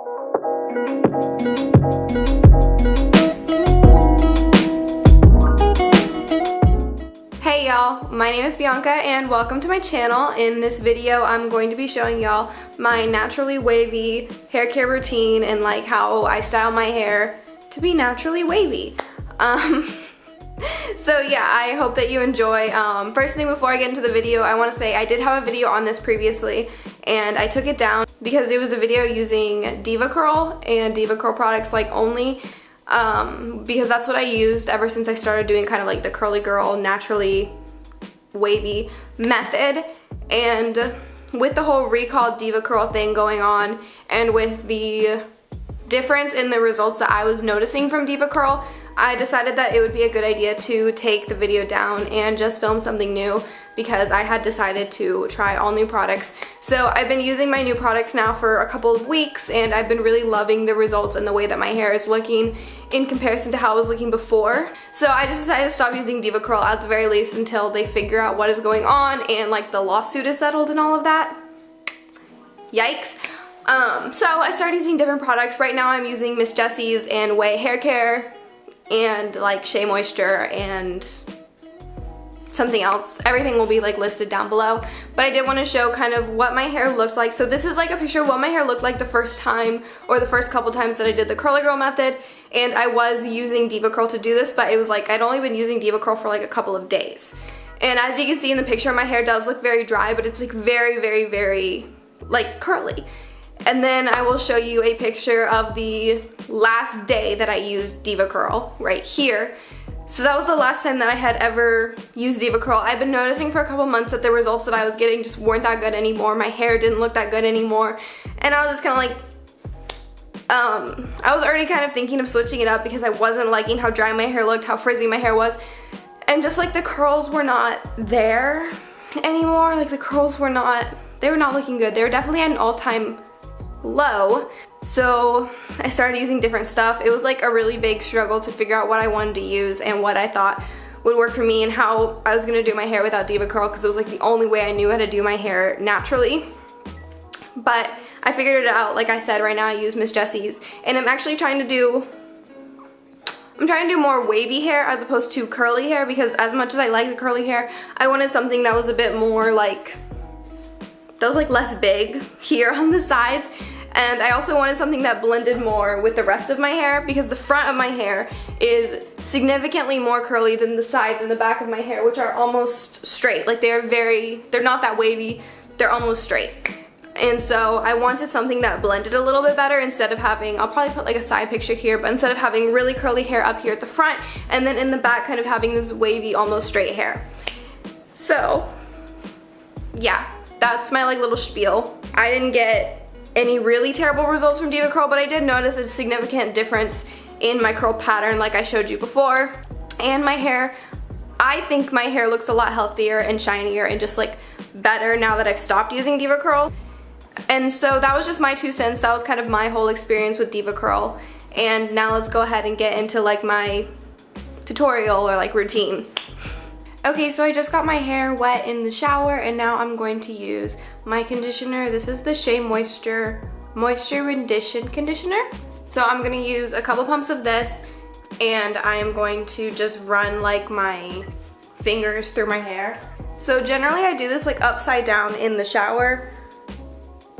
Hey y'all, my name is Bianca and welcome to my channel. In this video I'm going to be showing y'all my naturally wavy hair care routine and like how I style my hair to be naturally wavy. So yeah, I hope that you enjoy. First thing before I get into the video, I want to say I did have a video on this previously and I took it down because it was a video using Diva Curl and Diva Curl products like only. Because that's what I used ever since I started doing kind of like the curly girl naturally wavy method. And with the whole recall Diva Curl thing going on and with the difference in the results that I was noticing from Diva Curl, I decided that it would be a good idea to take the video down and just film something new because I had decided to try all new products. So I've been using my new products now for a couple of weeks and I've been really loving the results and the way that my hair is looking in comparison to how it was looking before. So I just decided to stop using Diva Curl at the very least until they figure out what is going on and like the lawsuit is settled and all of that. Yikes. So I started using different products. Right now I'm using Miss Jessie's and Way Hair Care and like Shea Moisture and something else. Everything will be like listed down below, but I did want to show kind of what my hair looked like. So this is like a picture of what my hair looked like the first time or the first couple times that I did the curly girl method, and I was using Diva Curl to do this, but it was like I'd only been using Diva Curl for like a couple of days. And as you can see in the picture, my hair does look very dry, but it's like very like curly. And then I will show you a picture of the last day that I used Diva Curl right here. So that was the last time that I had ever used Diva Curl. I've been noticing for a couple months that the results that I was getting just weren't that good anymore. My hair didn't look that good anymore. And I was just kind of like, I was already kind of thinking of switching it up because I wasn't liking how dry my hair looked, how frizzy my hair was. And just like the curls were not there anymore. Like the curls were not, they were not looking good. They were definitely at an all-time low. So I started using different stuff. It was like a really big struggle to figure out what I wanted to use and what I thought would work for me and how I was gonna do my hair without Diva Curl because it was like the only way I knew how to do my hair naturally. But I figured it out. Like I said, right now I use Miss Jessie's and I'm actually trying to do more wavy hair as opposed to curly hair because as much as I like the curly hair, I wanted something that was a bit more like, that was like less big here on the sides. And I also wanted something that blended more with the rest of my hair because the front of my hair is significantly more curly than the sides and the back of my hair, which are almost straight. Like they're not that wavy, they're almost straight. And so I wanted something that blended a little bit better instead of having, I'll probably put like a side picture here, but instead of having really curly hair up here at the front and then in the back kind of having this wavy, almost straight hair. So yeah, that's my like little spiel. I didn't get any really terrible results from Diva Curl, but I did notice a significant difference in my curl pattern like I showed you before. And my hair, I think my hair looks a lot healthier and shinier and just like better now that I've stopped using Diva Curl. And so that was just my 2 cents. That was kind of my whole experience with Diva Curl. And now let's go ahead and get into like my tutorial or like routine. Okay, so I just got my hair wet in the shower and now I'm going to use my conditioner. This is the Shea Moisture Rendition Conditioner. So I'm going to use a couple pumps of this and I am going to just run like my fingers through my hair. So generally I do this like upside down in the shower,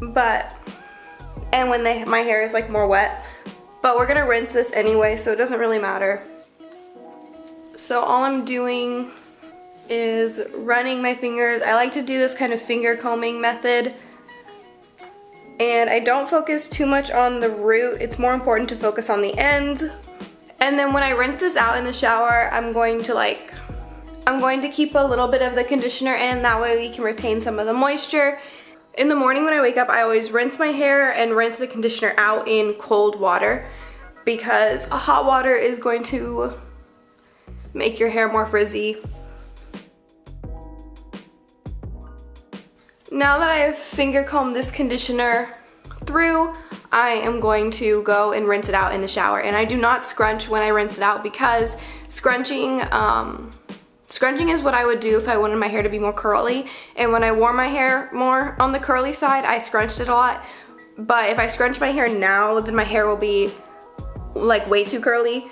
and when my hair is like more wet, but we're going to rinse this anyway so it doesn't really matter. So all I'm doing is running my fingers. I like to do this kind of finger combing method and I don't focus too much on the root. It's more important to focus on the ends. And then when I rinse this out in the shower, I'm going to keep a little bit of the conditioner in, that way we can retain some of the moisture. In the morning when I wake up, I always rinse my hair and rinse the conditioner out in cold water because hot water is going to make your hair more frizzy. Now that I have finger combed this conditioner through, I am going to go and rinse it out in the shower. And I do not scrunch when I rinse it out because scrunching is what I would do if I wanted my hair to be more curly. And when I wore my hair more on the curly side, I scrunched it a lot. but if I scrunch my hair now, then my hair will be like way too curly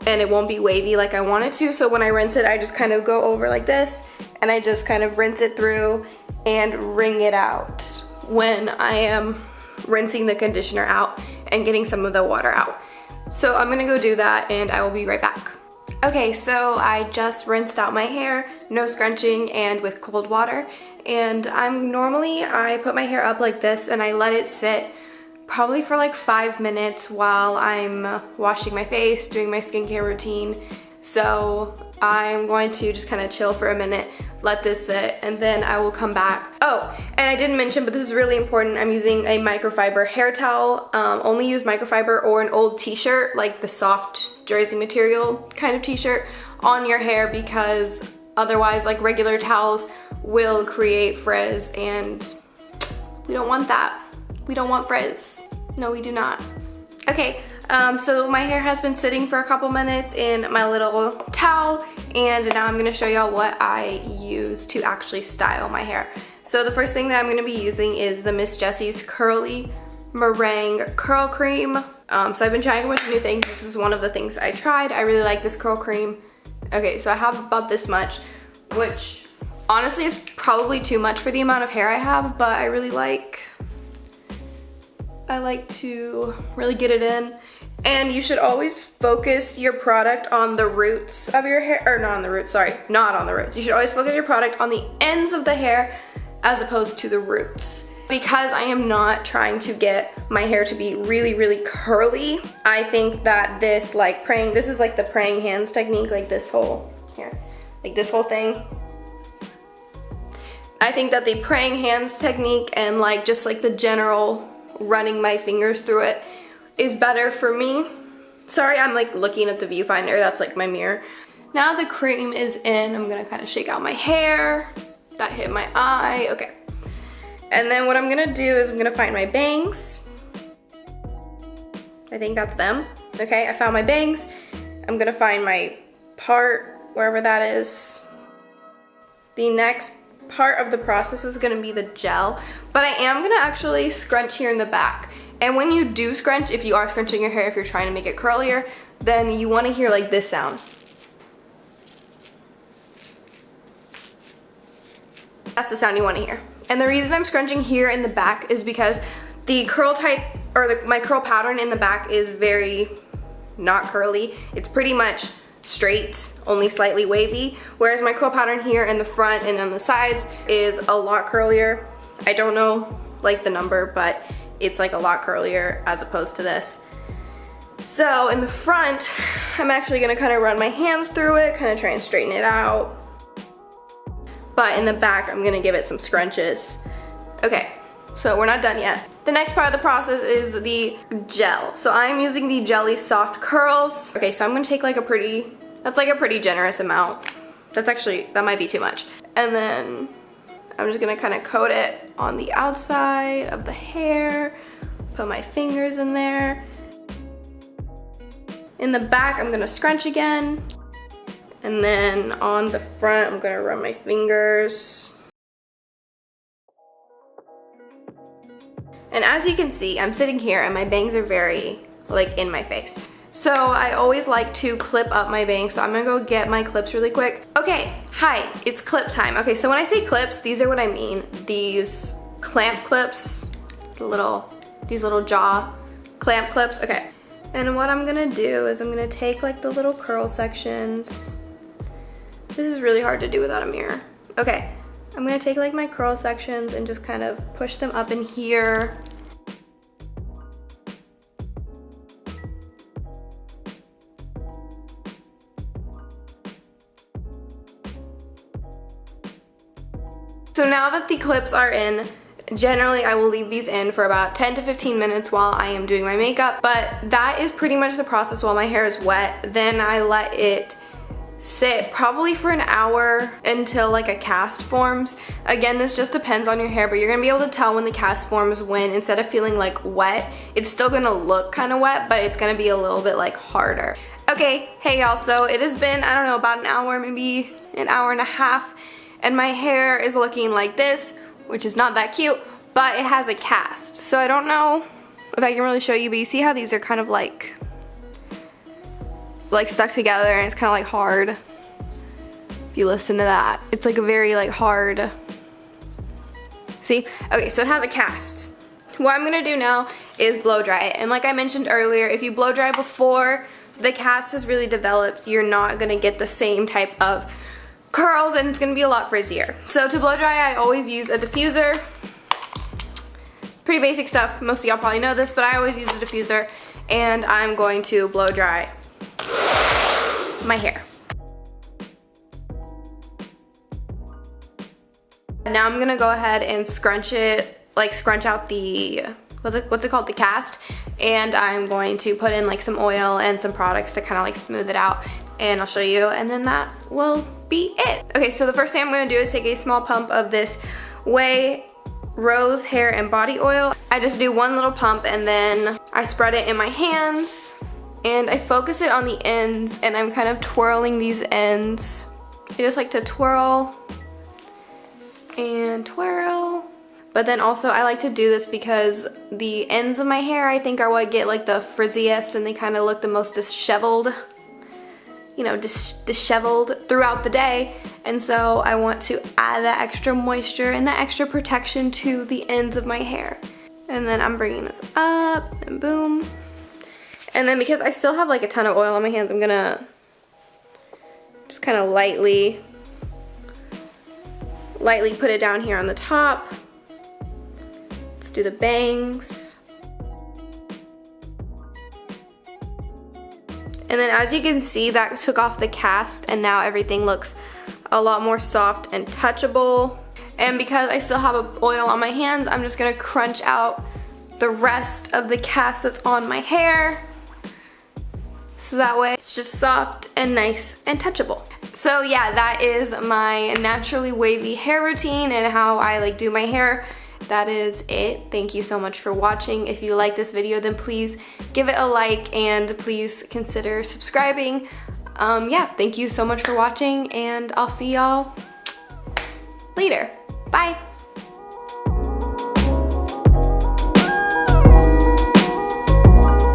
and it won't be wavy like I want it to. So when I rinse it, I just kind of go over like this and I just kind of rinse it through and wring it out when I am rinsing the conditioner out and getting some of the water out. So I'm gonna go do that and I will be right back. Okay, so I just rinsed out my hair, no scrunching and with cold water. And I put my hair up like this and I let it sit probably for like 5 minutes while I'm washing my face, doing my skincare routine. So I'm going to just kind of chill for a minute, let this sit, and then I will come back. Oh, and I didn't mention, but this is really important, I'm using a microfiber hair towel. Only use microfiber or an old t-shirt, like the soft jersey material kind of t-shirt on your hair, because otherwise like regular towels will create frizz and we don't want that. We don't want frizz. No, we do not. Okay, so my hair has been sitting for a couple minutes in my little towel, and now I'm gonna show y'all what I use to actually style my hair. So the first thing that I'm gonna be using is the Miss Jessie's Curly Meringue Curl Cream. So I've been trying a bunch of new things. This is one of the things I tried. I really like this curl cream. Okay, so I have about this much, which honestly is probably too much for the amount of hair I have, but I like to really get it in. And you should always focus your product on the roots of your hair, or not on the roots, sorry, not on the roots. You should always focus your product on the ends of the hair as opposed to the roots. Because I am not trying to get my hair to be really, really curly, I think that this is like the praying hands technique, like this whole, here, like this whole thing. I think that the praying hands technique and like just like the general running my fingers through it is better for me. Sorry, I'm like looking at the viewfinder, that's like my mirror. Now the cream is in, I'm gonna kind of shake out my hair. That hit my eye, okay. And then what I'm gonna do is I'm gonna find my bangs. I think that's them. Okay, I found my bangs. I'm gonna find my part, wherever that is. The next part of the process is gonna be the gel, but I am gonna actually scrunch here in the back. And when you do scrunch, if you are scrunching your hair, if you're trying to make it curlier, then you wanna hear like this sound. That's the sound you wanna hear. And the reason I'm scrunching here in the back is because the curl type, or my curl pattern in the back is very not curly. It's pretty much straight, only slightly wavy, whereas my curl pattern here in the front and on the sides is a lot curlier. I don't know like the number, but it's like a lot curlier as opposed to this. So in the front, I'm actually gonna kind of run my hands through it, kind of try and straighten it out. But in the back, I'm gonna give it some scrunches. Okay, so we're not done yet. The next part of the process is the gel. So I'm using the Jelly Soft Curls. Okay, so I'm gonna take like that's like a pretty generous amount. That might be too much. And then I'm just gonna kind of coat it on the outside of the hair, put my fingers in there. In the back, I'm gonna scrunch again. And then on the front, I'm gonna run my fingers. And as you can see, I'm sitting here and my bangs are very like in my face. So I always like to clip up my bangs, so I'm gonna go get my clips really quick. Okay, hi, it's clip time. Okay, so when I say clips, these are what I mean. These clamp clips, these little jaw clamp clips, okay. And what I'm gonna do is I'm gonna take like the little curl sections. This is really hard to do without a mirror. Okay, I'm gonna take like my curl sections and just kind of push them up in here. So now that the clips are in, generally I will leave these in for about 10 to 15 minutes while I am doing my makeup, but that is pretty much the process while my hair is wet. Then I let it sit probably for an hour until like a cast forms. Again, this just depends on your hair, but you're gonna be able to tell when the cast forms when instead of feeling like wet, it's still gonna look kind of wet, but it's gonna be a little bit like harder. Okay, hey y'all, so it has been, I don't know, about an hour, maybe an hour and a half, and my hair is looking like this, which is not that cute, but it has a cast. So I don't know if I can really show you, but you see how these are kind of like stuck together, and it's kind of like hard. If you listen to that, it's like a very like hard. See? Okay, so it has a cast. What I'm gonna do now is blow dry it. And like I mentioned earlier, if you blow dry before the cast has really developed, you're not gonna get the same type of curls, and it's gonna be a lot frizzier. So to blow dry, I always use a diffuser. Pretty basic stuff, most of y'all probably know this, but I always use a diffuser, and I'm going to blow dry my hair. Now I'm gonna go ahead and scrunch it, like scrunch out the, what's it called, the cast, and I'm going to put in like some oil and some products to kind of like smooth it out, and I'll show you, and then that will be it. Okay, so the first thing I'm gonna do is take a small pump of this Wavy Rose Hair and Body Oil. I just do one little pump, and then I spread it in my hands, and I focus it on the ends, and I'm kind of twirling these ends. I just like to twirl and twirl. But then also I like to do this because the ends of my hair, I think, are what get like the frizziest, and they kind of look the most disheveled, you know, disheveled throughout the day. And so I want to add that extra moisture and that extra protection to the ends of my hair. And then I'm bringing this up, and boom. And then because I still have like a ton of oil on my hands, I'm gonna just kind of lightly put it down here on the top. Let's do the bangs. And then as you can see, that took off the cast, and now everything looks a lot more soft and touchable. And because I still have oil on my hands, I'm just gonna crunch out the rest of the cast that's on my hair, so that way it's just soft and nice and touchable. So yeah, that is my naturally wavy hair routine and how I like do my hair. That is it. Thank you so much for watching. If you like this video, then please give it a like, and please consider subscribing. Yeah, thank you so much for watching, and I'll see y'all later. Bye.